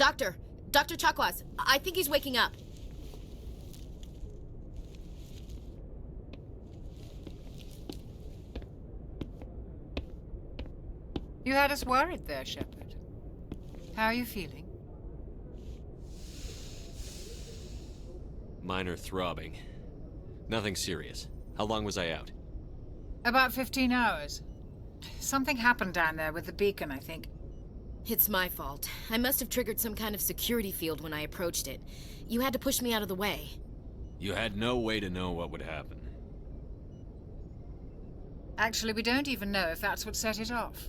Dr. Chakwas, I think he's waking up. You had us worried there, Shepard. How are you feeling? Minor throbbing. Nothing serious. How long was I out? About 15 hours. Something happened down there with the beacon, I think. It's my fault. I must have triggered some kind of security field when I approached it. You had to push me out of the way. You had no way to know what would happen. Actually, we don't even know if that's what set it off.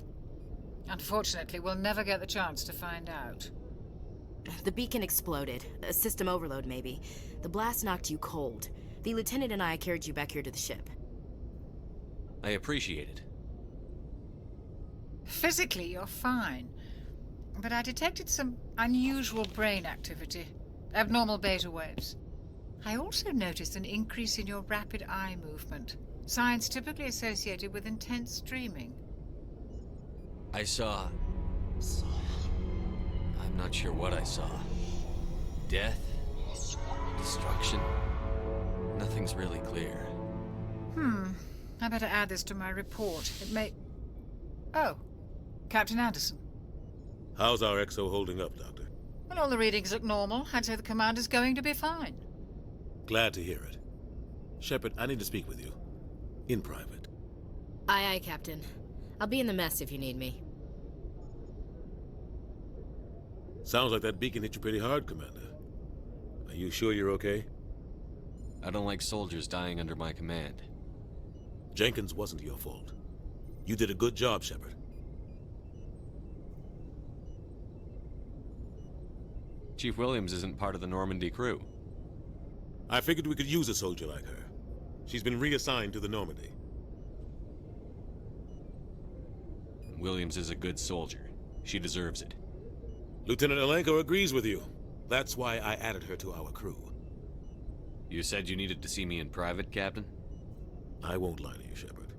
Unfortunately, we'll never get the chance to find out. The beacon exploded. A system overload, maybe. The blast knocked you cold. The lieutenant and I carried you back here to the ship. I appreciate it. Physically, you're fine. But I detected some unusual brain activity. Abnormal beta waves. I also noticed an increase in your rapid eye movement. Signs typically associated with intense dreaming. I saw... I'm not sure what I saw. Death? Destruction? Nothing's really clear. I better add this to my report. It may... Oh, Captain Anderson. How's our XO holding up, Doctor? Well, all the readings look normal. I'd say the commander's going to be fine. Glad to hear it. Shepard, I need to speak with you. In private. Aye, Captain. I'll be in the mess if you need me. Sounds like that beacon hit you pretty hard, Commander. Are you sure you're okay? I don't like soldiers dying under my command. Jenkins wasn't your fault. You did a good job, Shepard. Chief Williams isn't part of the Normandy crew. I figured we could use a soldier like her. She's been reassigned to the Normandy. Williams is a good soldier. She deserves it. Lieutenant Alenko agrees with you. That's why I added her to our crew. You said you needed to see me in private, Captain? I won't lie to you, Shepard.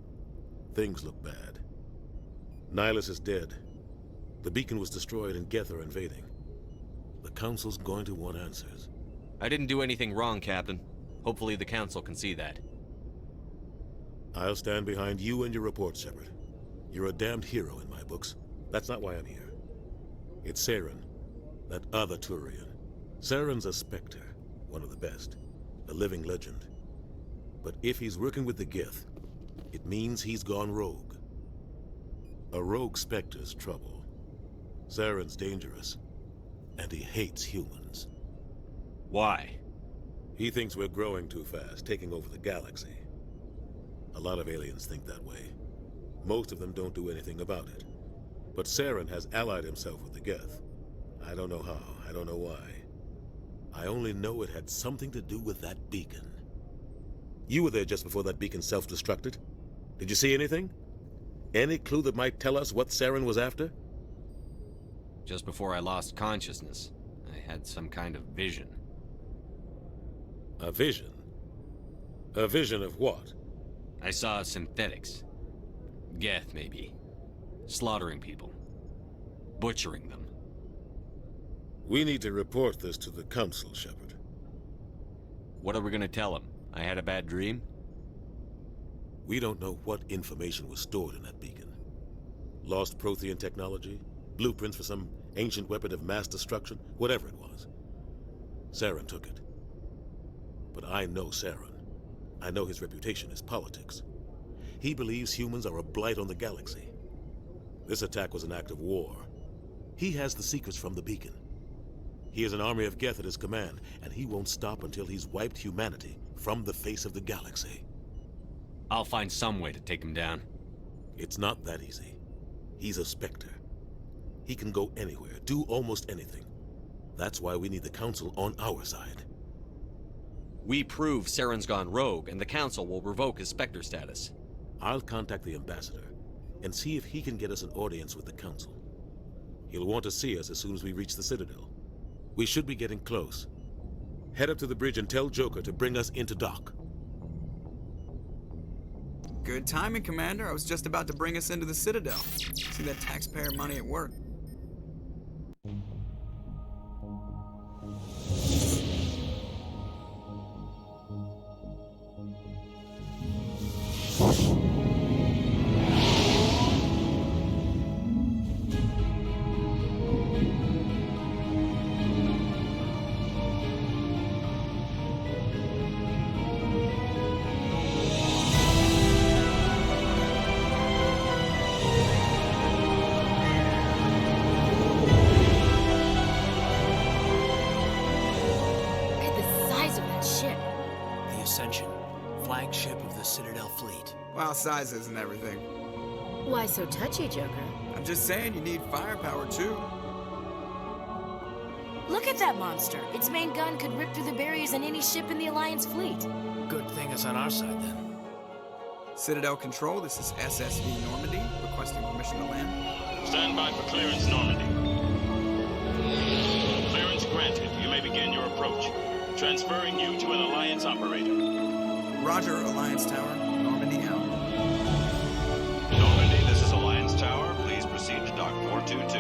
Things look bad. Nihilus is dead. The beacon was destroyed and Geth are invading. The Council's going to want answers. I didn't do anything wrong, Captain. Hopefully the Council can see that. I'll stand behind you and your report, Shepard. You're a damned hero in my books. That's not why I'm here. It's Saren, that other Turian. Saren's a Spectre, one of the best. A living legend. But if he's working with the Geth, it means he's gone rogue. A rogue Spectre's trouble. Saren's dangerous, and he hates humans. Why? He thinks we're growing too fast, taking over the galaxy. A lot of aliens think that way. Most of them don't do anything about it. But Saren has allied himself with the Geth. I don't know how, I don't know why. I only know it had something to do with that beacon. You were there just before that beacon self-destructed. Did you see anything? Any clue that might tell us what Saren was after? Just before I lost consciousness, I had some kind of vision. A vision? A vision of what? I saw synthetics. Geth, maybe. Slaughtering people. Butchering them. We need to report this to the Council, Shepard. What are we gonna tell them? I had a bad dream? We don't know what information was stored in that beacon. Lost Prothean technology? Blueprints for some ancient weapon of mass destruction? Whatever it was. Saren took it. But I know Saren. I know his reputation is politics. He believes humans are a blight on the galaxy. This attack was an act of war. He has the secrets from the beacon. He has an army of Geth at his command, and he won't stop until he's wiped humanity from the face of the galaxy. I'll find some way to take him down. It's not that easy. He's a Spectre. He can go anywhere, do almost anything. That's why we need the Council on our side. We prove Saren's gone rogue, and the Council will revoke his Spectre status. I'll contact the Ambassador and see if he can get us an audience with the Council. He'll want to see us as soon as we reach the Citadel. We should be getting close. Head up to the bridge and tell Joker to bring us into dock. Good timing, Commander. I was just about to bring us into the Citadel. See that taxpayer money at work. Look at the size of that ship. The Ascension, flagship of the Citadel fleet. Well, sizes and everything. Why so touchy, Joker? I'm just saying you need firepower too. Look at that monster. Its main gun could rip through the barriers in any ship in the Alliance fleet. Good thing it's on our side then. Citadel Control, this is SSV Normandy, requesting permission to land. Stand by for clearance, Normandy. Clearance granted. You may begin your approach. Transferring you to an Alliance operator. Roger, Alliance Tower, Normandy out. Normandy, this is Alliance Tower. Please proceed to Dock 422.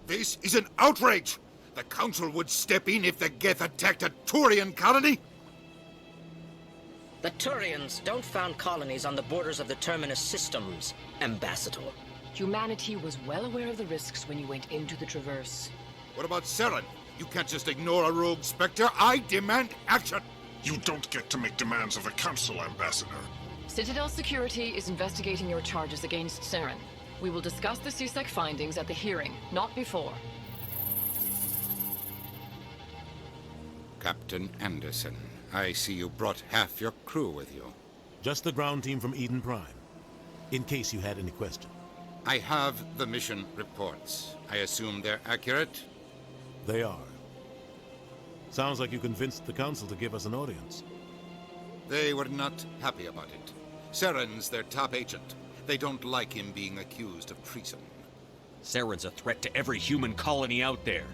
This is an outrage! The Council would step in if the Geth attacked a Turian colony? The Turians don't found colonies on the borders of the Terminus systems, Ambassador. Humanity was well aware of the risks when you went into the Traverse. What about Saren? You can't just ignore a rogue Spectre. I demand action! You don't get to make demands of the Council, Ambassador. Citadel Security is investigating your charges against Saren. We will discuss the CSEC findings at the hearing, not before. Captain Anderson, I see you brought half your crew with you. Just the ground team from Eden Prime, in case you had any question. I have the mission reports. I assume they're accurate? They are. Sounds like you convinced the Council to give us an audience. They were not happy about it. Saren's their top agent. They don't like him being accused of treason. Saren's a threat to every human colony out there.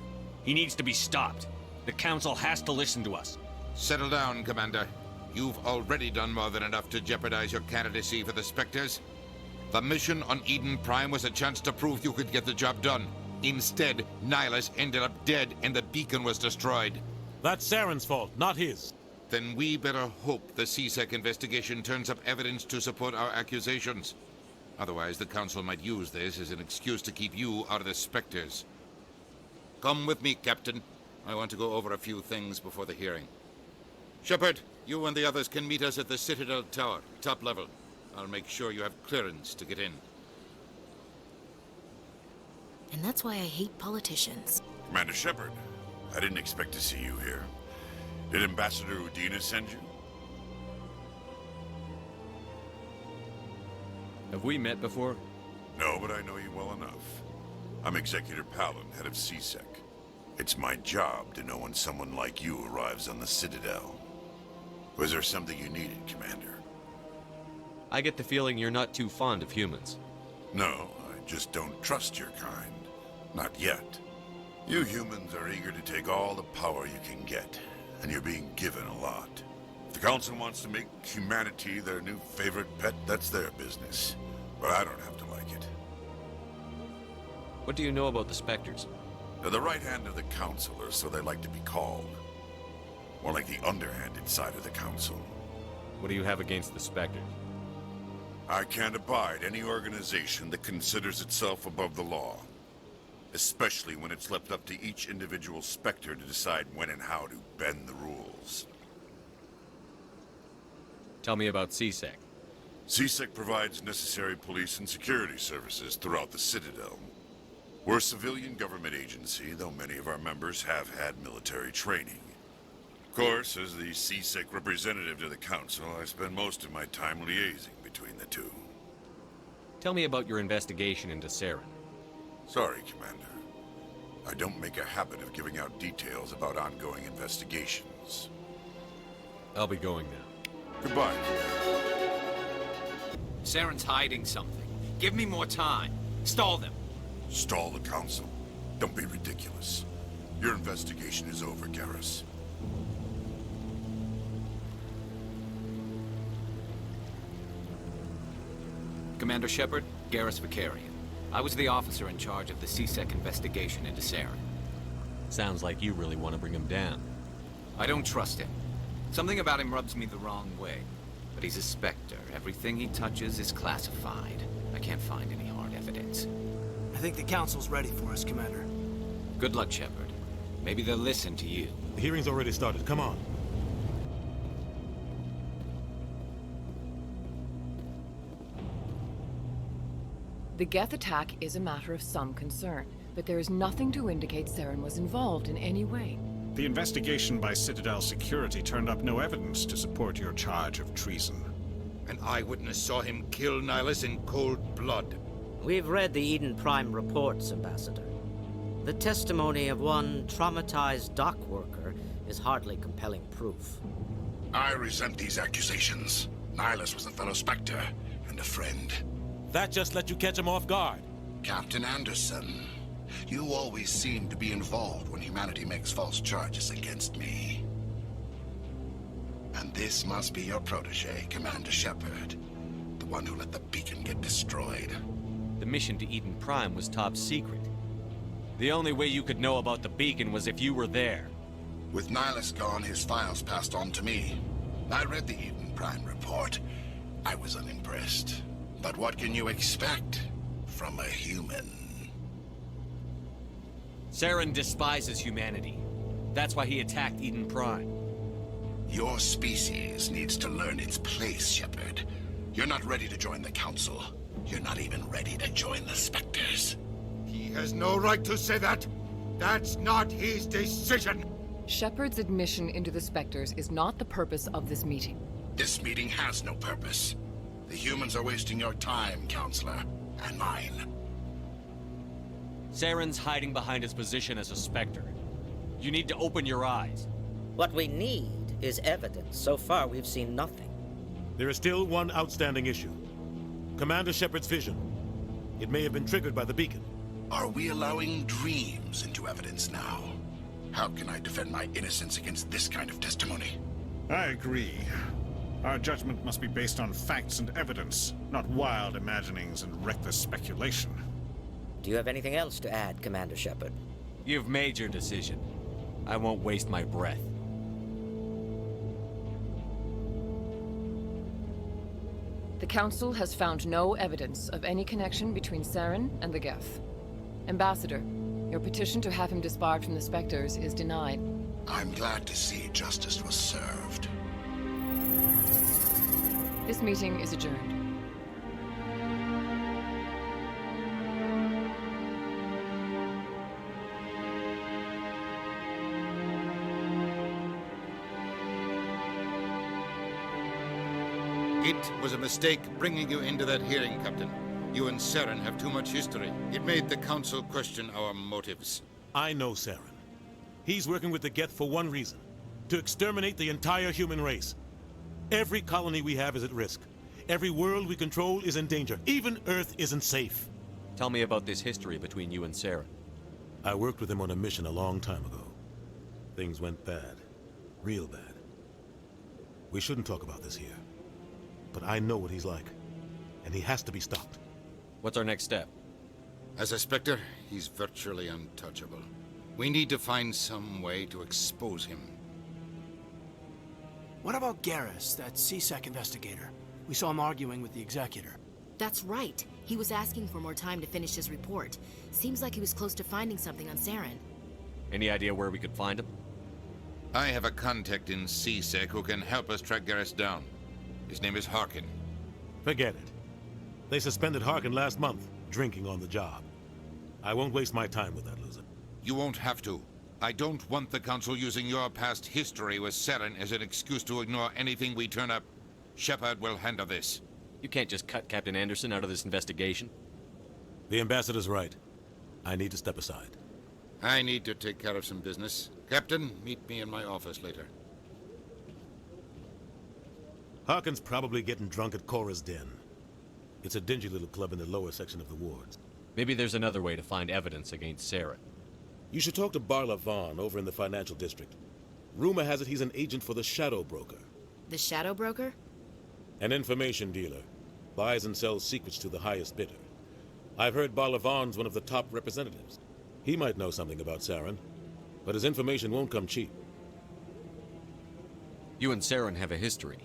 He needs to be stopped. The Council has to listen to us. Settle down, Commander. You've already done more than enough to jeopardize your candidacy for the Spectres. The mission on Eden Prime was a chance to prove you could get the job done. Instead, Nihilus ended up dead and the beacon was destroyed. That's Saren's fault, not his. Then we better hope the CSEC investigation turns up evidence to support our accusations. Otherwise, the Council might use this as an excuse to keep you out of the Spectres. Come with me, Captain. I want to go over a few things before the hearing. Shepard, you and the others can meet us at the Citadel Tower, top level. I'll make sure you have clearance to get in. And that's why I hate politicians. Commander Shepard, I didn't expect to see you here. Did Ambassador Udina send you? Have we met before? No, but I know you well enough. I'm Executor Paladin, head of CSEC. It's my job to know when someone like you arrives on the Citadel. Was there something you needed, Commander? I get the feeling you're not too fond of humans. No, I just don't trust your kind. Not yet. You humans are eager to take all the power you can get, and you're being given a lot. If the Council wants to make humanity their new favorite pet, that's their business. But I don't have to like it. What do you know about the Spectres? They're the right hand of the Council, or so they like to be called. More like the underhanded side of the Council. What do you have against the Spectres? I can't abide any organization that considers itself above the law. Especially when it's left up to each individual Spectre to decide when and how to bend the rules. Tell me about CSEC. CSEC provides necessary police and security services throughout the Citadel. We're a civilian government agency, though many of our members have had military training. Of course, as the CSEC representative to the Council, I spend most of my time liaising between the two. Tell me about your investigation into Saren. Sorry, Commander. I don't make a habit of giving out details about ongoing investigations. I'll be going now. Goodbye. Saren's hiding something. Give me more time. Stall them. Stall the council. Don't be ridiculous. Your investigation is over, Garrus. Commander Shepard, Garrus Vicarian. I was the officer in charge of the CSEC investigation into Saren. Sounds like you really want to bring him down. I don't trust him. Something about him rubs me the wrong way. But he's a Spectre. Everything he touches is classified. I can't find any hard evidence. I think the Council's ready for us, Commander. Good luck, Shepard. Maybe they'll listen to you. The hearing's already started. Come on. The Geth attack is a matter of some concern, but there is nothing to indicate Saren was involved in any way. The investigation by Citadel Security turned up no evidence to support your charge of treason. An eyewitness saw him kill Nihilus in cold blood. We've read the Eden Prime reports, Ambassador. The testimony of one traumatized dock worker is hardly compelling proof. I resent these accusations. Nihilus was a fellow Spectre and a friend. That just let you catch him off guard. Captain Anderson, you always seem to be involved when humanity makes false charges against me. And this must be your protege, Commander Shepard. The one who let the beacon get destroyed. The mission to Eden Prime was top secret. The only way you could know about the beacon was if you were there. With Nihilus gone, his files passed on to me. I read the Eden Prime report. I was unimpressed. But what can you expect from a human? Saren despises humanity. That's why he attacked Eden Prime. Your species needs to learn its place, Shepard. You're not ready to join the Council. You're not even ready to join the Spectres. He has no right to say that. That's not his decision. Shepard's admission into the Spectres is not the purpose of this meeting. This meeting has no purpose. The humans are wasting your time, Counselor, and mine. Saren's hiding behind his position as a Spectre. You need to open your eyes. What we need is evidence. So far, we've seen nothing. There is still one outstanding issue. Commander Shepard's vision. It may have been triggered by the beacon. Are we allowing dreams into evidence now? How can I defend my innocence against this kind of testimony? I agree. Our judgment must be based on facts and evidence, not wild imaginings and reckless speculation. Do you have anything else to add, Commander Shepard? You've made your decision. I won't waste my breath. The Council has found no evidence of any connection between Saren and the Geth. Ambassador, your petition to have him disbarred from the Spectres is denied. I'm glad to see justice was served. This meeting is adjourned. It was a mistake bringing you into that hearing, Captain. You and Saren have too much history. It made the Council question our motives. I know Saren. He's working with the Geth for one reason. To exterminate the entire human race. Every colony we have is at risk. Every world we control is in danger. Even Earth isn't safe. Tell me about this history between you and Saren. I worked with him on a mission a long time ago. Things went bad. Real bad. We shouldn't talk about this here. But I know what he's like. And he has to be stopped. What's our next step? As a Spectre, he's virtually untouchable. We need to find some way to expose him. What about Garrus, that CSEC investigator? We saw him arguing with the Executor. That's right. He was asking for more time to finish his report. Seems like he was close to finding something on Saren. Any idea where we could find him? I have a contact in CSEC who can help us track Garrus down. His name is Harkin. Forget it. They suspended Harkin last month, drinking on the job. I won't waste my time with that loser. You won't have to. I don't want the Council using your past history with Saren as an excuse to ignore anything we turn up. Shepard will handle this. You can't just cut Captain Anderson out of this investigation. The Ambassador's right. I need to step aside. I need to take care of some business. Captain, meet me in my office later. Harkin's probably getting drunk at Cora's Den. It's a dingy little club in the lower section of the wards. Maybe there's another way to find evidence against Saren. You should talk to Barla Vaughn over in the financial district. Rumor has it he's an agent for the Shadow Broker. The Shadow Broker? An information dealer. Buys and sells secrets to the highest bidder. I've heard Barla Vaughn's one of the top representatives. He might know something about Saren, but his information won't come cheap. You and Saren have a history.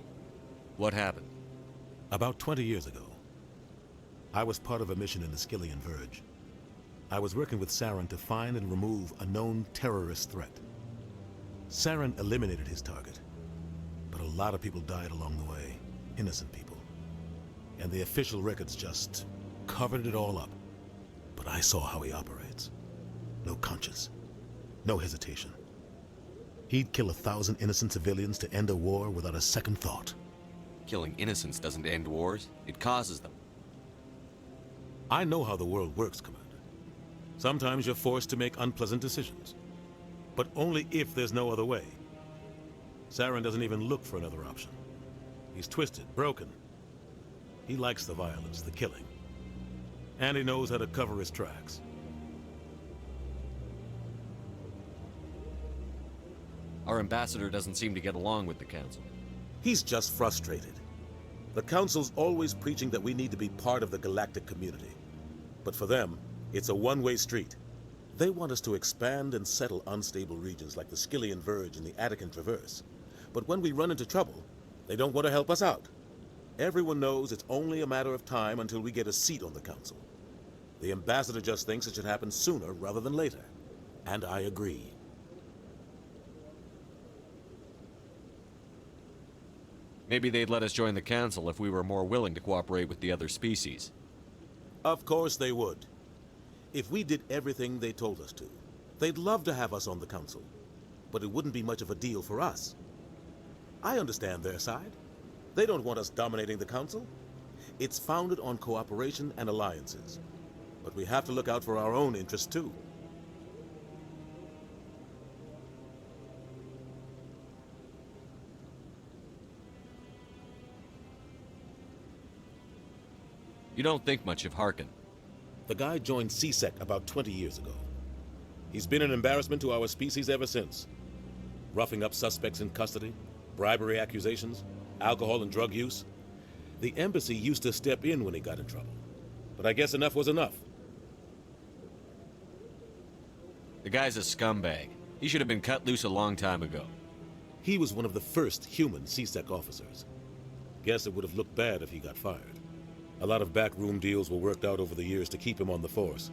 What happened? About 20 years ago, I was part of a mission in the Skillian Verge. I was working with Saren to find and remove a known terrorist threat. Saren eliminated his target, but a lot of people died along the way, innocent people. And the official records just covered it all up. But I saw how he operates. No conscience, no hesitation. He'd kill 1,000 innocent civilians to end a war without a second thought. Killing innocents doesn't end wars, it causes them. I know how the world works, Commander. Sometimes you're forced to make unpleasant decisions, but only if there's no other way. Saren doesn't even look for another option. He's twisted, broken. He likes the violence, the killing. And he knows how to cover his tracks. Our ambassador doesn't seem to get along with the Council. He's just frustrated. The Council's always preaching that we need to be part of the galactic community. But for them, it's a one-way street. They want us to expand and settle unstable regions like the Skillian Verge and the Attican Traverse. But when we run into trouble, they don't want to help us out. Everyone knows it's only a matter of time until we get a seat on the Council. The ambassador just thinks it should happen sooner rather than later. And I agree. Maybe they'd let us join the Council if we were more willing to cooperate with the other species. Of course they would. If we did everything they told us to, they'd love to have us on the Council. But it wouldn't be much of a deal for us. I understand their side. They don't want us dominating the Council. It's founded on cooperation and alliances. But we have to look out for our own interests, too. You don't think much of Harkin. The guy joined CSEC about 20 years ago. He's been an embarrassment to our species ever since. Roughing up suspects in custody, bribery accusations, alcohol and drug use. The embassy used to step in when he got in trouble. But I guess enough was enough. The guy's a scumbag. He should have been cut loose a long time ago. He was one of the first human CSEC officers. Guess it would have looked bad if he got fired. A lot of backroom deals were worked out over the years to keep him on the force.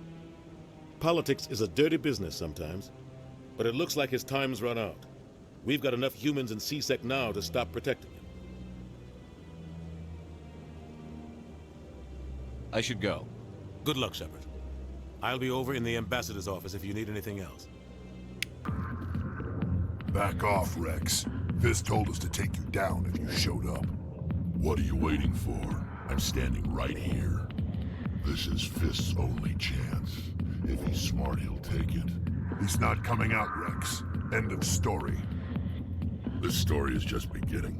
Politics is a dirty business sometimes, but it looks like his time's run out. We've got enough humans in CSEC now to stop protecting him. I should go. Good luck, Shepard. I'll be over in the ambassador's office if you need anything else. Back off, Rex. Fist told us to take you down if you showed up. What are you waiting for? I'm standing right here. This is Fist's only chance. If he's smart, he'll take it. He's not coming out, Rex. End of story. This story is just beginning.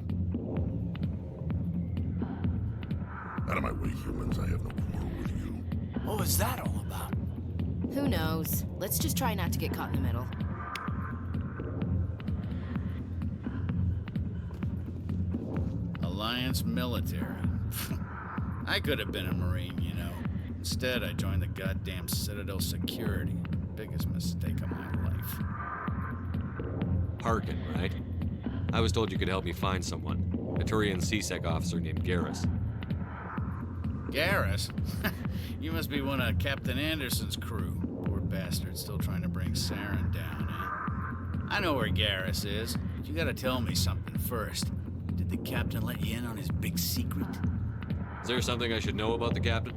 Out of my way, humans. I have no quarrel with you. What was that all about? Who knows? Let's just try not to get caught in the middle. Alliance military. I could have been a Marine, you know. Instead, I joined the goddamn Citadel security. Biggest mistake of my life. Harkin, right? I was told you could help me find someone. A Turian CSEC officer named Garrus. Garrus? You must be one of Captain Anderson's crew. Poor bastard, still trying to bring Saren down, eh? I know where Garrus is, but you gotta tell me something first. Did the captain let you in on his big secret? Is there something I should know about the captain?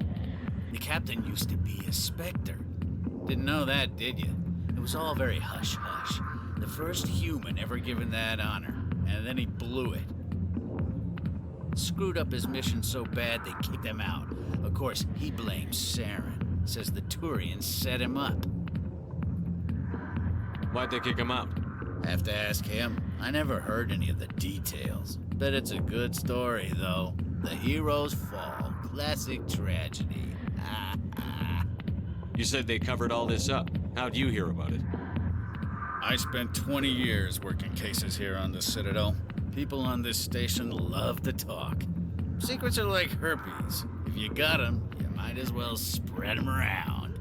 The captain used to be a Spectre. Didn't know that, did you? It was all very hush-hush. The first human ever given that honor, and then he blew it. Screwed up his mission so bad they kicked him out. Of course, he blames Saren. Says the Turians set him up. Why'd they kick him out? Have to ask him. I never heard any of the details. Bet it's a good story, though. The hero's fall. Classic tragedy. You said they covered all this up. How'd you hear about it? I spent 20 years working cases here on the Citadel. People on this station love to talk. Secrets are like herpes. If you got them, you might as well spread them around.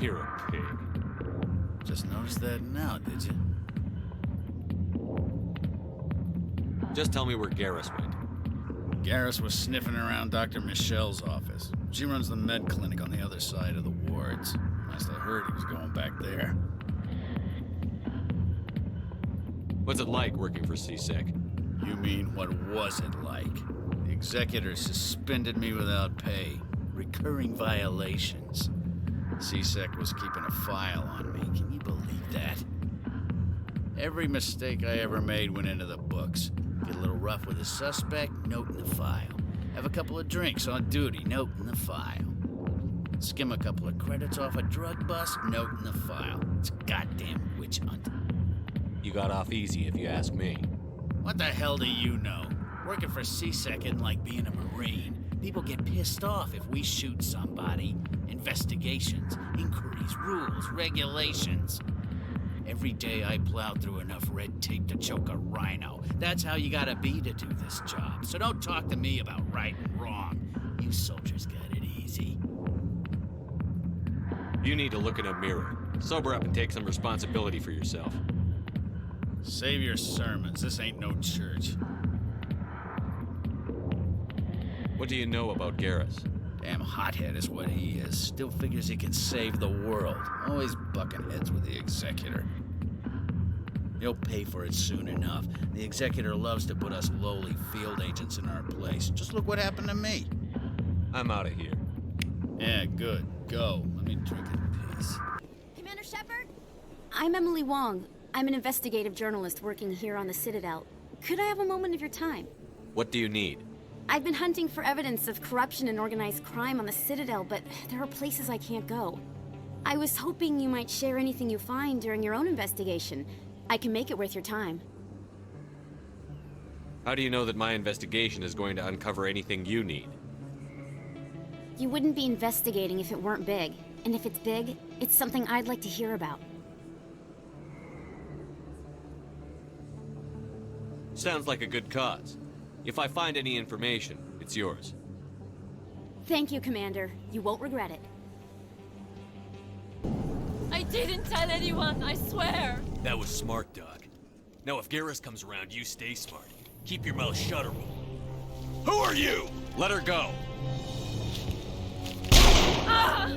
You're a pig. Just noticed that now, did you? Just tell me where Garrus went. Garrus was sniffing around Dr. Michelle's office. She runs the med clinic on the other side of the wards. Must have heard he was going back there. What's it like working for C-Sec? You mean, what was it like? The executor suspended me without pay. Recurring violations. C-Sec was keeping a file on me. Can you believe that? Every mistake I ever made went into the books. Get a little rough with a suspect, note in the file. Have a couple of drinks on duty, note in the file. Skim a couple of credits off a drug bust, note in the file. It's a goddamn witch hunt. You got off easy, if you ask me. What the hell do you know? Working for C-Sec isn't like being a Marine. People get pissed off if we shoot somebody. Investigations, inquiries, rules, regulations. Every day I plow through enough red tape to choke a rhino. That's how you gotta be to do this job. So don't talk to me about right and wrong. You soldiers got it easy. You need to look in a mirror. Sober up and take some responsibility for yourself. Save your sermons. This ain't no church. What do you know about Garrus? Damn hothead is what he is. Still figures he can save the world. Always bucking heads with the executor. He'll pay for it soon enough. The executor loves to put us lowly field agents in our place. Just look what happened to me. I'm out of here. Yeah, good. Go. Let me drink in peace. Commander Shepard? I'm Emily Wong. I'm an investigative journalist working here on the Citadel. Could I have a moment of your time? What do you need? I've been hunting for evidence of corruption and organized crime on the Citadel, but there are places I can't go. I was hoping you might share anything you find during your own investigation. I can make it worth your time. How do you know that my investigation is going to uncover anything you need? You wouldn't be investigating if it weren't big. And if it's big, it's something I'd like to hear about. Sounds like a good cause. If I find any information, it's yours. Thank you, Commander. You won't regret it. I didn't tell anyone, I swear! That was smart, Doc. Now if Garrus comes around, you stay smart. Keep your mouth shut or we'll... Who are you? Let her go. Ah!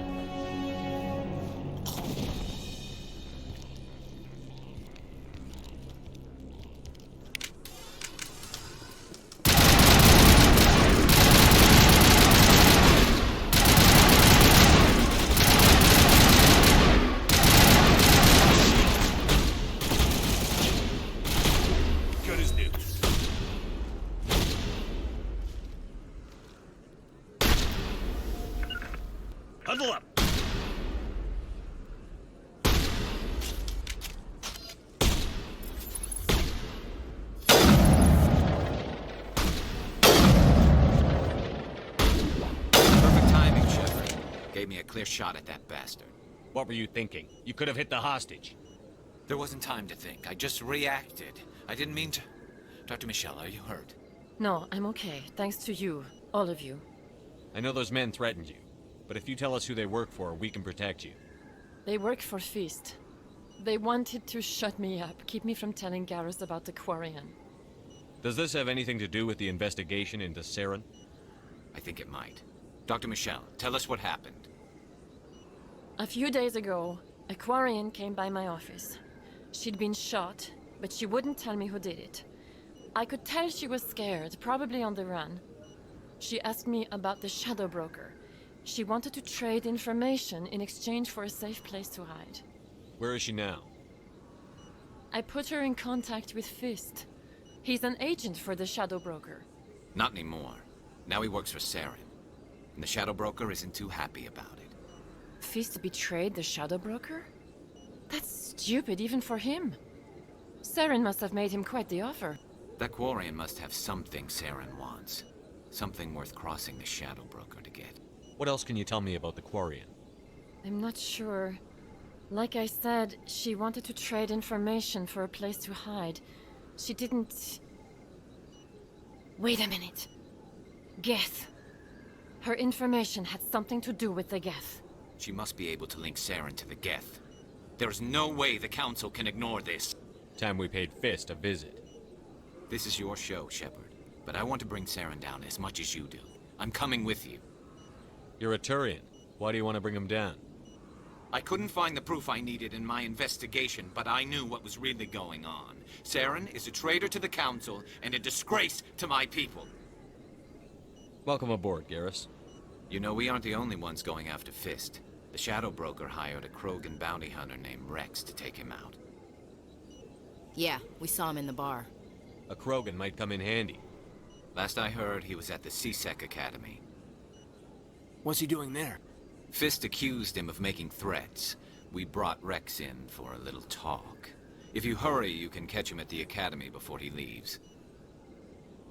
Huddle up! Perfect timing, Shepard. Gave me a clear shot at that bastard. What were you thinking? You could have hit the hostage. There wasn't time to think. I just reacted. I didn't mean to... Dr. Michelle, are you hurt? No, I'm okay. Thanks to you. All of you. I know those men threatened you. But if you tell us who they work for, we can protect you. They work for Feast. They wanted to shut me up, keep me from telling Garrus about the Quarian. Does this have anything to do with the investigation into Saren? I think it might. Dr. Michelle, tell us what happened. A few days ago, a Quarian came by my office. She'd been shot, but she wouldn't tell me who did it. I could tell she was scared, probably on the run. She asked me about the Shadow Broker. She wanted to trade information in exchange for a safe place to hide. Where is she now? I put her in contact with Fist. He's an agent for the Shadow Broker. Not anymore. Now he works for Saren. And the Shadow Broker isn't too happy about it. Fist betrayed the Shadow Broker? That's stupid even for him. Saren must have made him quite the offer. That Quarian must have something Saren wants. Something worth crossing the Shadow Broker to get. What else can you tell me about the Quarian? I'm not sure. Like I said, she wanted to trade information for a place to hide. She didn't... Wait a minute. Geth. Her information had something to do with the Geth. She must be able to link Saren to the Geth. There's no way the Council can ignore this. Time we paid Fist a visit. This is your show, Shepard. But I want to bring Saren down as much as you do. I'm coming with you. You're a Turian. Why do you want to bring him down? I couldn't find the proof I needed in my investigation, but I knew what was really going on. Saren is a traitor to the Council and a disgrace to my people. Welcome aboard, Garrus. You know, we aren't the only ones going after Fist. The Shadow Broker hired a Krogan bounty hunter named Rex to take him out. Yeah, we saw him in the bar. A Krogan might come in handy. Last I heard, he was at the C-Sec Academy. What's he doing there? Fist accused him of making threats. We brought Rex in for a little talk. If you hurry, you can catch him at the Academy before he leaves.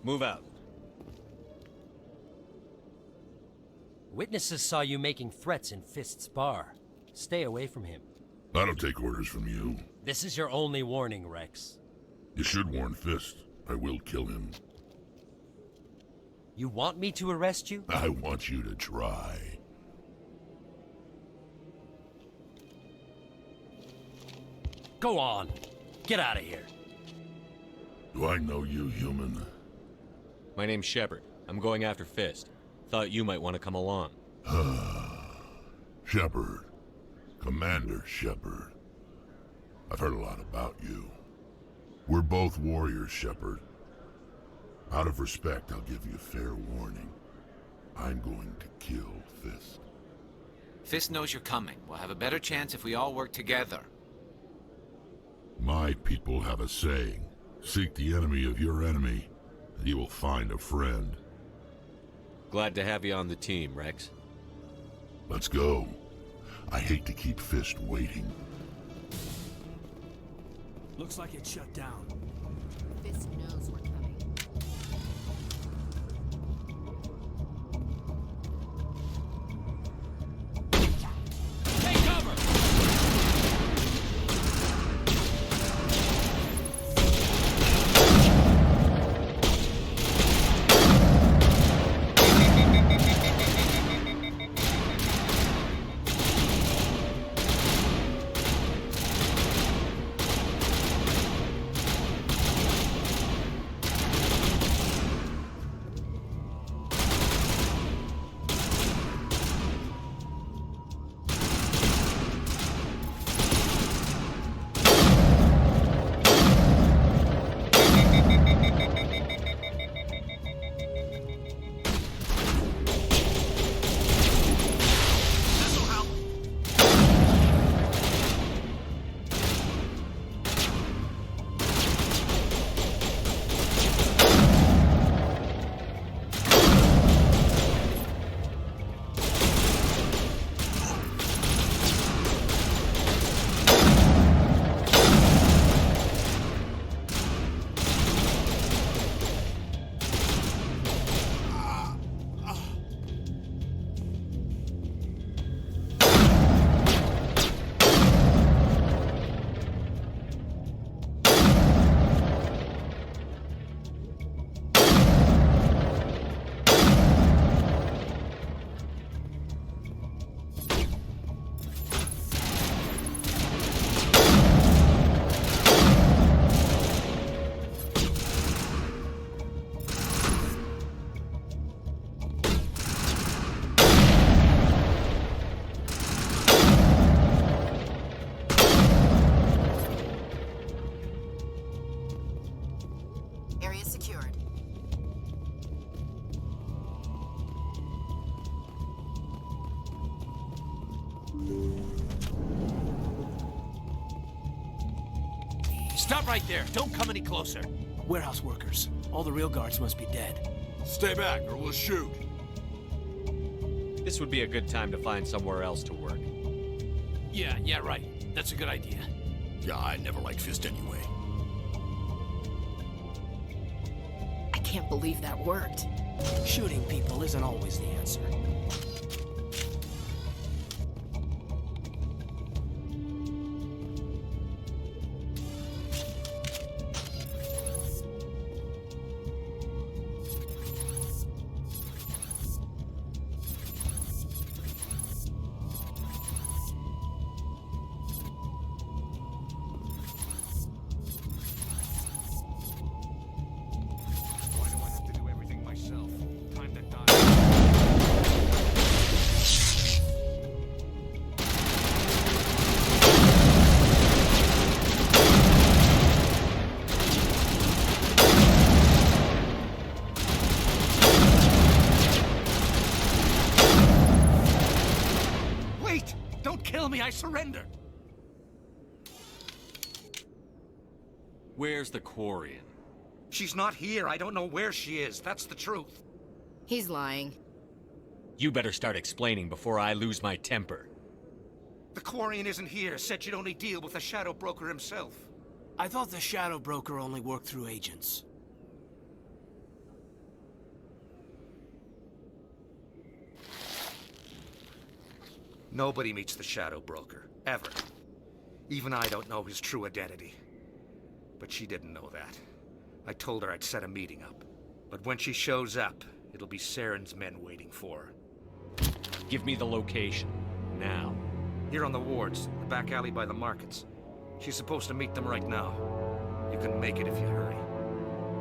Move out. Witnesses saw you making threats in Fist's bar. Stay away from him. I don't take orders from you. This is your only warning, Rex. You should warn Fist. I will kill him. You want me to arrest you? I want you to try. Go on. Get out of here. Do I know you, human? My name's Shepard. I'm going after Fist. Thought you might want to come along. Shepard. Commander Shepard. I've heard a lot about you. We're both warriors, Shepard. Out of respect, I'll give you a fair warning. I'm going to kill Fist. Fist knows you're coming. We'll have a better chance if we all work together. My people have a saying. Seek the enemy of your enemy, and you will find a friend. Glad to have you on the team, Rex. Let's go. I hate to keep Fist waiting. Looks like it's shut down. Fist knows we're coming. Take cover! Stop right there. Don't come any closer. Warehouse workers. All the real guards must be dead. Stay back or we'll shoot. This would be a good time to find somewhere else to work. Yeah, right. That's a good idea. Yeah, I never liked Fist anyway. can't believe that worked. Shooting people isn't always the answer. I surrender! Where's the Quarian? She's not here. I don't know where she is. That's the truth. He's lying. You better start explaining before I lose my temper. The Quarian isn't here. Said you'd only deal with the Shadow Broker himself. I thought the Shadow Broker only worked through agents. Nobody meets the Shadow Broker, ever. Even I don't know his true identity. But she didn't know that. I told her I'd set a meeting up. But when she shows up, it'll be Saren's men waiting for her. Give me the location, now. Here on the wards, the back alley by the markets. She's supposed to meet them right now. You can make it if you hurry.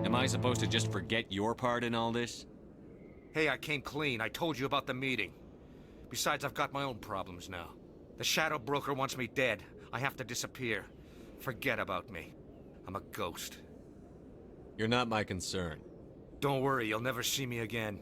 Am I supposed to just forget your part in all this? Hey, I came clean. I told you about the meeting. Besides, I've got my own problems now. The Shadow Broker wants me dead. I have to disappear. Forget about me. I'm a ghost. You're not my concern. Don't worry, you'll never see me again.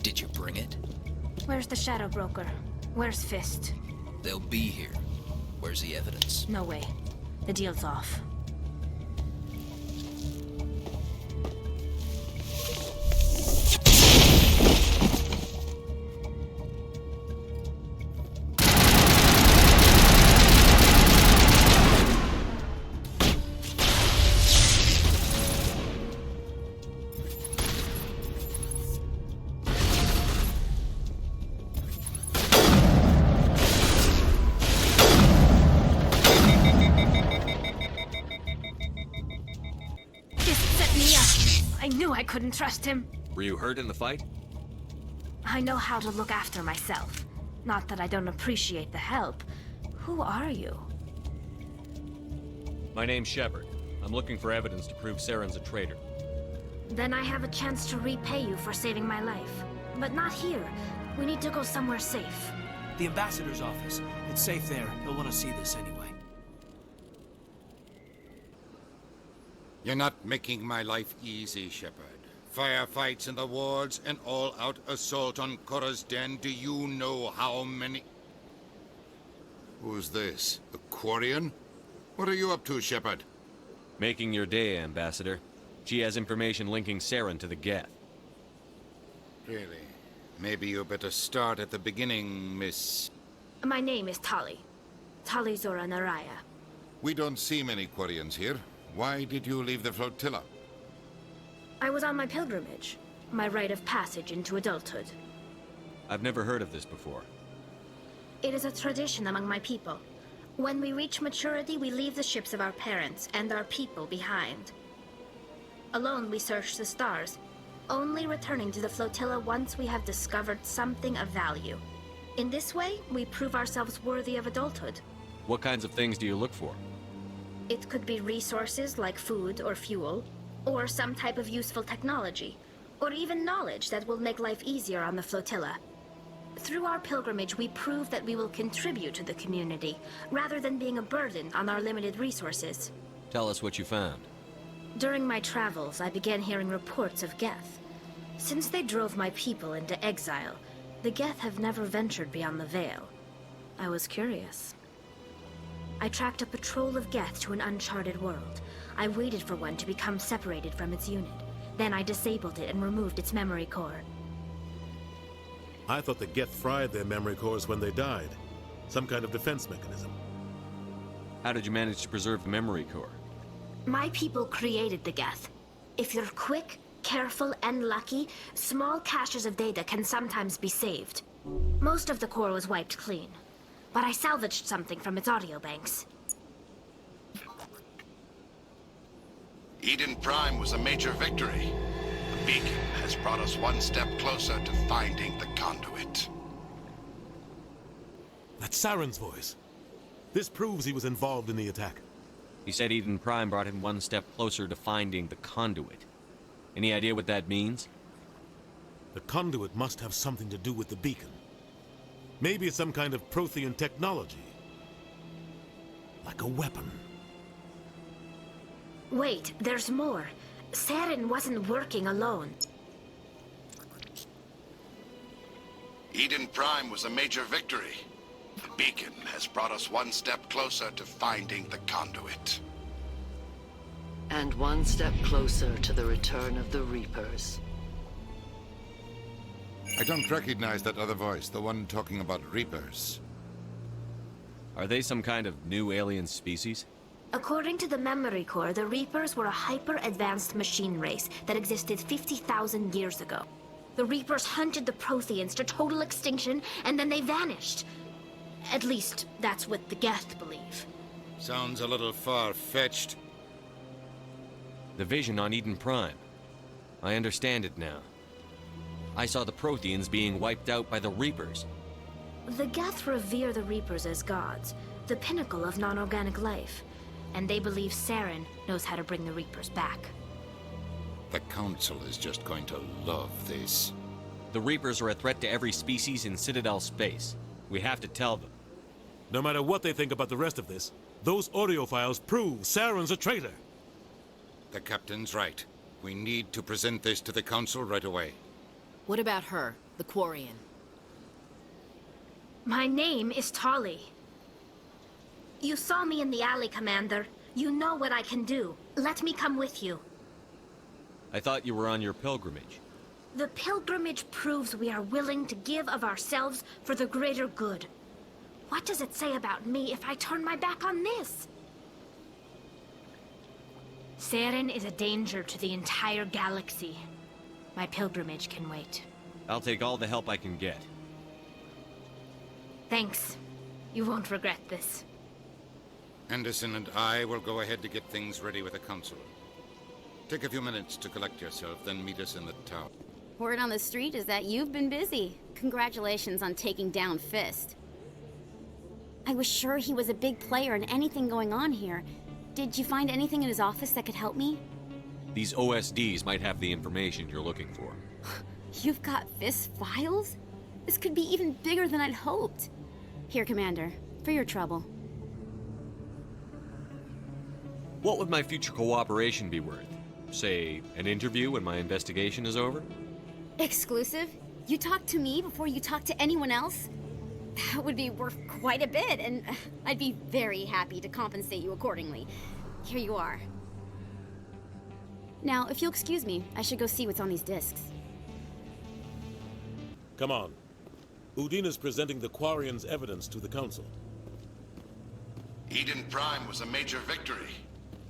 Did you bring it? Where's the Shadow Broker? Where's Fist? They'll be here. Where's the evidence? No way. The deal's off. I knew I couldn't trust him. Were you hurt in the fight? I know how to look after myself. Not that I don't appreciate the help. Who are you? My name's Shepard. I'm looking for evidence to prove Saren's a traitor. Then I have a chance to repay you for saving my life. But not here. We need to go somewhere safe. The ambassador's office. It's safe there. He'll want to see this anyway. You're not making my life easy, Shepard. Firefights in the wards, an all-out assault on Korra's den. Do you know how many... Who's this? A Quarian? What are you up to, Shepard? Making your day, Ambassador. She has information linking Saren to the Geth. Really? Maybe you better start at the beginning, Miss... My name is Tali. Tali Zora Naraya. We don't see many Quarians here. Why did you leave the flotilla? I was on my pilgrimage. My rite of passage into adulthood. I've never heard of this before. It is a tradition among my people. When we reach maturity, we leave the ships of our parents and our people behind. Alone, we search the stars, only returning to the flotilla once we have discovered something of value. In this way, we prove ourselves worthy of adulthood. What kinds of things do you look for? It could be resources like food or fuel, or some type of useful technology, or even knowledge that will make life easier on the flotilla. Through our pilgrimage, we prove that we will contribute to the community, rather than being a burden on our limited resources. Tell us what you found. During my travels, I began hearing reports of Geth. Since they drove my people into exile, the Geth have never ventured beyond the Veil. I was curious. I tracked a patrol of Geth to an uncharted world. I waited for one to become separated from its unit. Then I disabled it and removed its memory core. I thought the Geth fried their memory cores when they died. Some kind of defense mechanism. How did you manage to preserve the memory core? My people created the Geth. If you're quick, careful, and lucky, small caches of data can sometimes be saved. Most of the core was wiped clean, but I salvaged something from its audio banks. Eden Prime was a major victory. The beacon has brought us one step closer to finding the conduit. That's Saren's voice. This proves he was involved in the attack. He said Eden Prime brought him one step closer to finding the conduit. Any idea what that means? The conduit must have something to do with the beacon. Maybe it's some kind of Prothean technology. Like a weapon. Wait, there's more. Saren wasn't working alone. Eden Prime was a major victory. The beacon has brought us one step closer to finding the conduit. And one step closer to the return of the Reapers. I don't recognize that other voice, the one talking about Reapers. Are they some kind of new alien species? According to the memory core, the Reapers were a hyper-advanced machine race that existed 50,000 years ago. The Reapers hunted the Protheans to total extinction, and then they vanished. At least, that's what the Geth believe. Sounds a little far-fetched. The vision on Eden Prime. I understand it now. I saw the Protheans being wiped out by the Reapers. The Geth revere the Reapers as gods, the pinnacle of non-organic life. And they believe Saren knows how to bring the Reapers back. The Council is just going to love this. The Reapers are a threat to every species in Citadel space. We have to tell them. No matter what they think about the rest of this, those audio files prove Saren's a traitor. The Captain's right. We need to present this to the Council right away. What about her, the Quarian? My name is Tali. You saw me in the alley, Commander. You know what I can do. Let me come with you. I thought you were on your pilgrimage. The pilgrimage proves we are willing to give of ourselves for the greater good. What does it say about me if I turn my back on this? Saren is a danger to the entire galaxy. My pilgrimage can wait. I'll take all the help I can get. Thanks. You won't regret this. Anderson and I will go ahead to get things ready with the Council. Take a few minutes to collect yourself, then meet us in the town. Word on the street is that you've been busy. Congratulations on taking down Fist. I was sure he was a big player in anything going on here. Did you find anything in his office that could help me? These OSDs might have the information you're looking for. You've got FIS files? This could be even bigger than I'd hoped. Here, Commander, for your trouble. What would my future cooperation be worth? Say, an interview when my investigation is over? Exclusive? You talk to me before you talk to anyone else? That would be worth quite a bit, and I'd be very happy to compensate you accordingly. Here you are. Now, if you'll excuse me, I should go see what's on these discs. Come on. Udina's presenting the Quarian's evidence to the Council. Eden Prime was a major victory.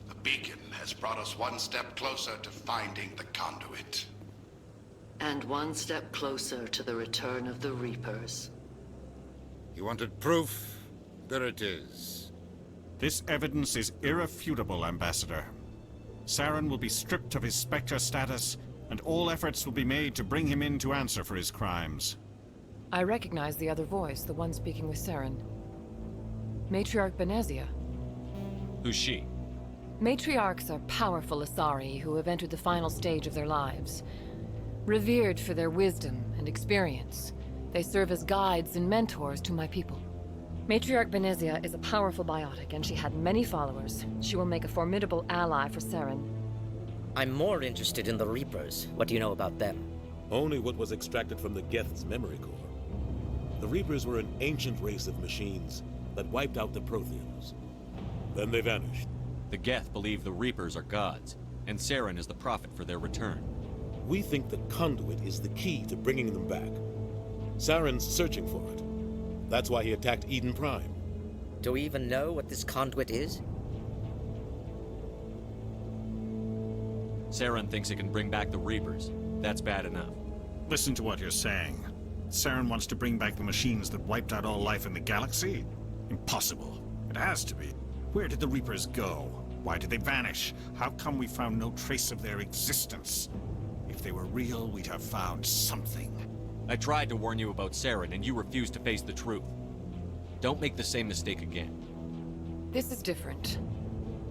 The beacon has brought us one step closer to finding the conduit. And one step closer to the return of the Reapers. You wanted proof? There it is. This evidence is irrefutable, Ambassador. Saren will be stripped of his Spectre status, and all efforts will be made to bring him in to answer for his crimes. I recognize the other voice, the one speaking with Saren. Matriarch Benezia. Who's she? Matriarchs are powerful Asari who have entered the final stage of their lives. Revered for their wisdom and experience, they serve as guides and mentors to my people. Matriarch Benezia is a powerful biotic, and she had many followers. She will make a formidable ally for Saren. I'm more interested in the Reapers. What do you know about them? Only what was extracted from the Geth's memory core. The Reapers were an ancient race of machines that wiped out the Protheans. Then they vanished. The Geth believe the Reapers are gods, and Saren is the prophet for their return. We think the conduit is the key to bringing them back. Saren's searching for it. That's why he attacked Eden Prime. Do we even know what this conduit is? Saren thinks it can bring back the Reapers. That's bad enough. Listen to what you're saying. Saren wants to bring back the machines that wiped out all life in the galaxy? Impossible. It has to be. Where did the Reapers go? Why did they vanish? How come we found no trace of their existence? If they were real, we'd have found something. I tried to warn you about Saren, and you refused to face the truth. Don't make the same mistake again. This is different.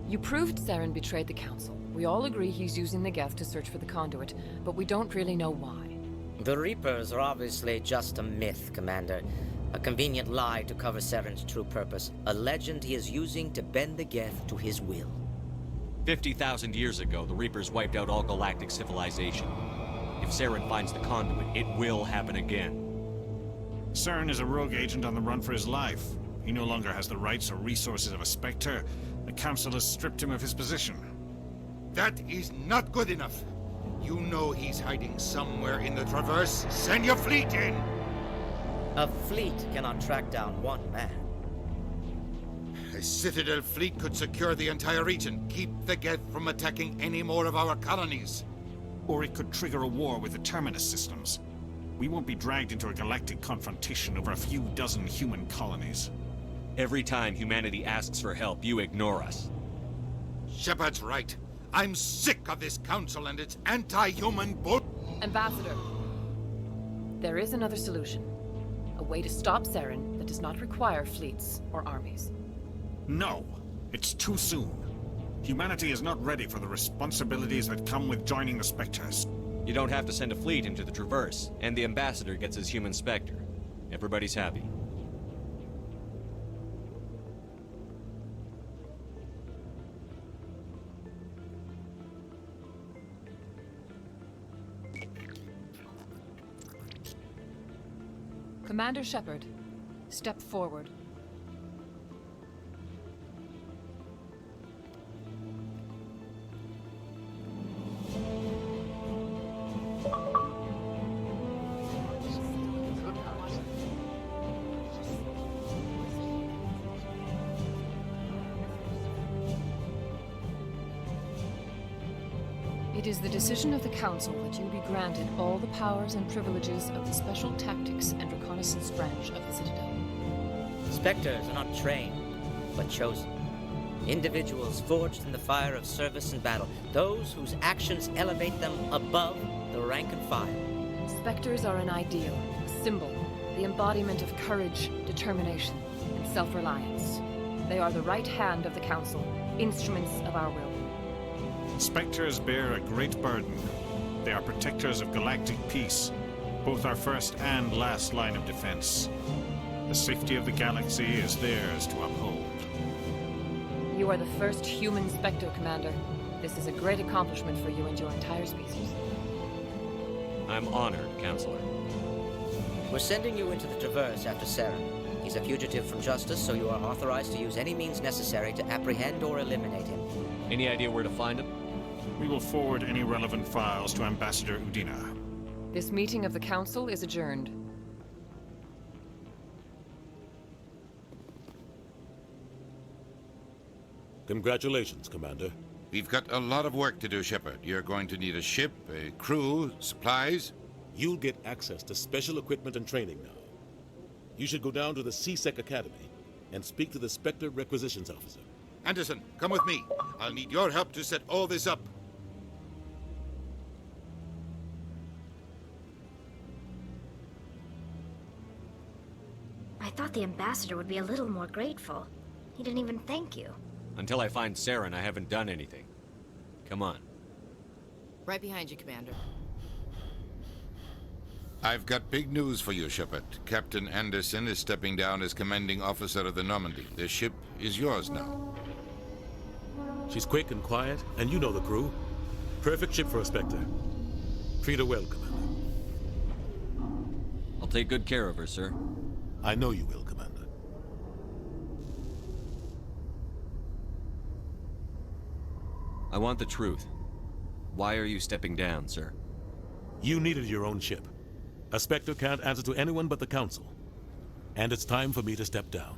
You proved Saren betrayed the Council. We all agree he's using the Geth to search for the conduit, but we don't really know why. The Reapers are obviously just a myth, Commander. A convenient lie to cover Saren's true purpose. A legend he is using to bend the Geth to his will. 50,000 years ago, the Reapers wiped out all galactic civilization. If Saren finds the conduit, it will happen again. Saren is a rogue agent on the run for his life. He no longer has the rights or resources of a Spectre. The Council has stripped him of his position. That is not good enough. You know he's hiding somewhere in the Traverse. Send your fleet in! A fleet cannot track down one man. A Citadel fleet could secure the entire region, keep the Geth from attacking any more of our colonies. Or it could trigger a war with the Terminus systems. We won't be dragged into a galactic confrontation over a few dozen human colonies. Every time humanity asks for help, you ignore us. Shepard's right. I'm sick of this council and its anti-human bull... Ambassador, there is another solution. A way to stop Saren that does not require fleets or armies. No, it's too soon. Humanity is not ready for the responsibilities that come with joining the Spectres. You don't have to send a fleet into the Traverse, and the Ambassador gets his human Spectre. Everybody's happy. Commander Shepard, step forward. It is the decision of the Council that you be granted all the powers and privileges of the Special Tactics and Reconnaissance branch of the Citadel. Spectres are not trained, but chosen. Individuals forged in the fire of service and battle. Those whose actions elevate them above the rank and file. Spectres are an ideal, a symbol, the embodiment of courage, determination, and self-reliance. They are the right hand of the Council, instruments of our will. Spectres bear a great burden. They are protectors of galactic peace, both our first and last line of defense. The safety of the galaxy is theirs to uphold. You are the first human Spectre, Commander. This is a great accomplishment for you and your entire species. I'm honored, Counselor. We're sending you into the Traverse after Saren. He's a fugitive from justice, so you are authorized to use any means necessary to apprehend or eliminate him. Any idea where to find him? We will forward any relevant files to Ambassador Udina. This meeting of the Council is adjourned. Congratulations, Commander. We've got a lot of work to do, Shepard. You're going to need a ship, a crew, supplies. You'll get access to special equipment and training now. You should go down to the C-Sec Academy and speak to the Spectre Requisitions Officer. Anderson, come with me. I'll need your help to set all this up. I thought the ambassador would be a little more grateful. He didn't even thank you. Until I find Saren, I haven't done anything. Come on. Right behind you, Commander. I've got big news for you, Shepard. Captain Anderson is stepping down as commanding officer of the Normandy. The ship is yours now. She's quick and quiet, and you know the crew. Perfect ship for a Spectre. Treat her well, Commander. I'll take good care of her, sir. I know you will, Commander. I want the truth. Why are you stepping down, sir? You needed your own ship. A Spectre can't answer to anyone but the Council. And it's time for me to step down.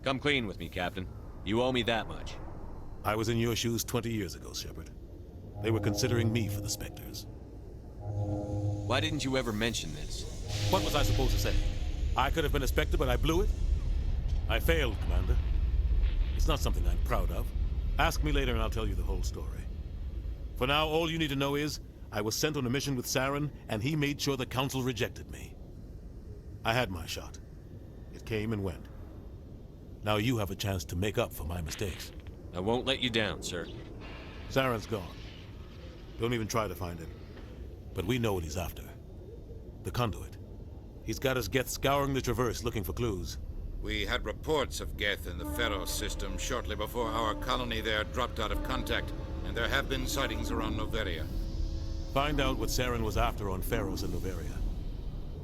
Come clean with me, Captain. You owe me that much. I was in your shoes 20 years ago, Shepard. They were considering me for the Spectres. Why didn't you ever mention this? What was I supposed to say? I could have been a Spectre, but I blew it? I failed, Commander. It's not something I'm proud of. Ask me later and I'll tell you the whole story. For now, all you need to know is, I was sent on a mission with Saren, and he made sure the Council rejected me. I had my shot. It came and went. Now you have a chance to make up for my mistakes. I won't let you down, sir. Saren's gone. Don't even try to find him. But we know what he's after. The conduit. He's got his Geth scouring the Traverse looking for clues. We had reports of Geth in the Pharos system shortly before our colony there dropped out of contact, and there have been sightings around Noveria. Find out what Saren was after on Pharos and Noveria.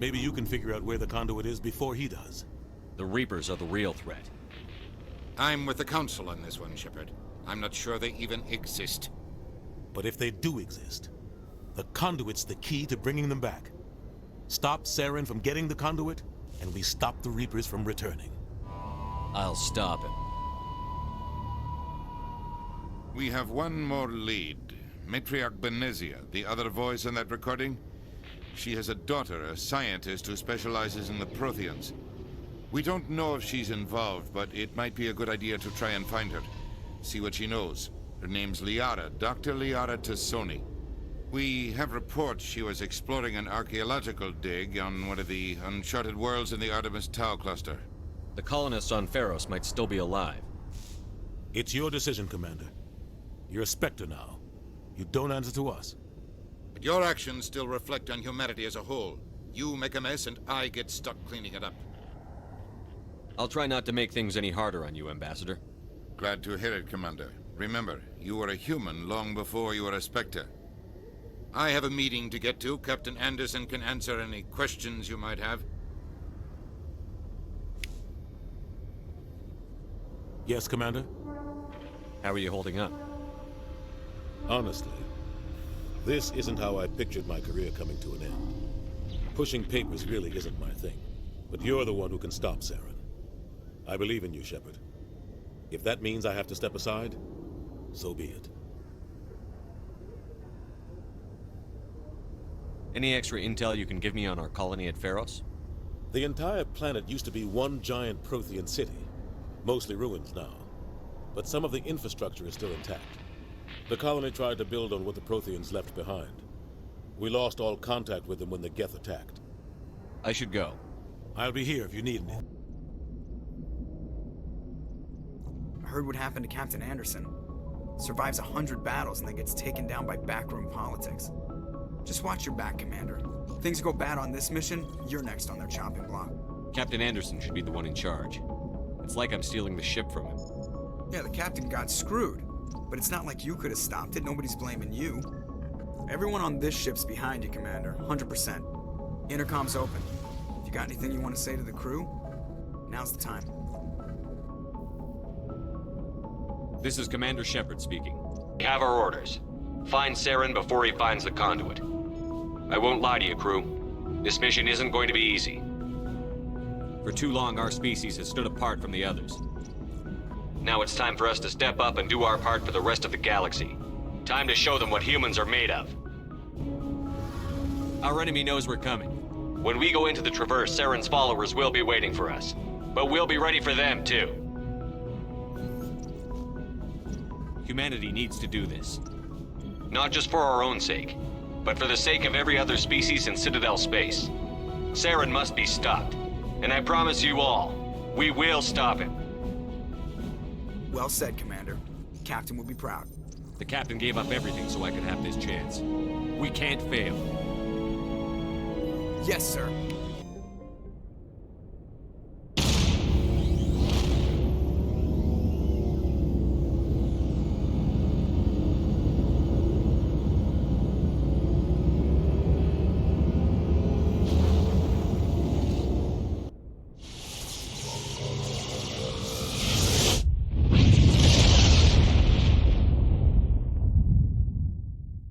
Maybe you can figure out where the conduit is before he does. The Reapers are the real threat. I'm with the Council on this one, Shepard. I'm not sure they even exist. But if they do exist, the conduit's the key to bringing them back. Stop Saren from getting the conduit, and we stop the Reapers from returning. I'll stop him. We have one more lead. Matriarch Benezia, the other voice in that recording. She has a daughter, a scientist who specializes in the Protheans. We don't know if she's involved, but it might be a good idea to try and find her. See what she knows. Her name's Liara, Dr. Liara Tassoni. We have reports she was exploring an archaeological dig on one of the uncharted worlds in the Artemis Tau cluster. The colonists on Pharos might still be alive. It's your decision, Commander. You're a Spectre now. You don't answer to us. But your actions still reflect on humanity as a whole. You make a mess and I get stuck cleaning it up. I'll try not to make things any harder on you, Ambassador. Glad to hear it, Commander. Remember, you were a human long before you were a Spectre. I have a meeting to get to. Captain Anderson can answer any questions you might have. Yes, Commander? How are you holding up? Honestly, this isn't how I pictured my career coming to an end. Pushing papers really isn't my thing. But you're the one who can stop Saren. I believe in you, Shepard. If that means I have to step aside, so be it. Any extra intel you can give me on our colony at Pharos? The entire planet used to be one giant Prothean city. Mostly ruins now. But some of the infrastructure is still intact. The colony tried to build on what the Protheans left behind. We lost all contact with them when the Geth attacked. I should go. I'll be here if you need me. Heard what happened to Captain Anderson. Survives 100 battles and then gets taken down by backroom politics. Just watch your back, Commander. Things go bad on this mission, you're next on their chopping block. Captain Anderson should be the one in charge. It's like I'm stealing the ship from him. Yeah, the captain got screwed. But it's not like you could have stopped it. Nobody's blaming you. Everyone on this ship's behind you, Commander. 100%. Intercom's open. If you got anything you want to say to the crew, now's the time. This is Commander Shepard speaking. We have our orders. Find Saren before he finds the conduit. I won't lie to you, crew. This mission isn't going to be easy. For too long, our species has stood apart from the others. Now it's time for us to step up and do our part for the rest of the galaxy. Time to show them what humans are made of. Our enemy knows we're coming. When we go into the Traverse, Saren's followers will be waiting for us. But we'll be ready for them, too. Humanity needs to do this. Not just for our own sake, but for the sake of every other species in Citadel space. Saren must be stopped. And I promise you all, we will stop him. Well said, Commander. Captain will be proud. The captain gave up everything so I could have this chance. We can't fail. Yes, sir.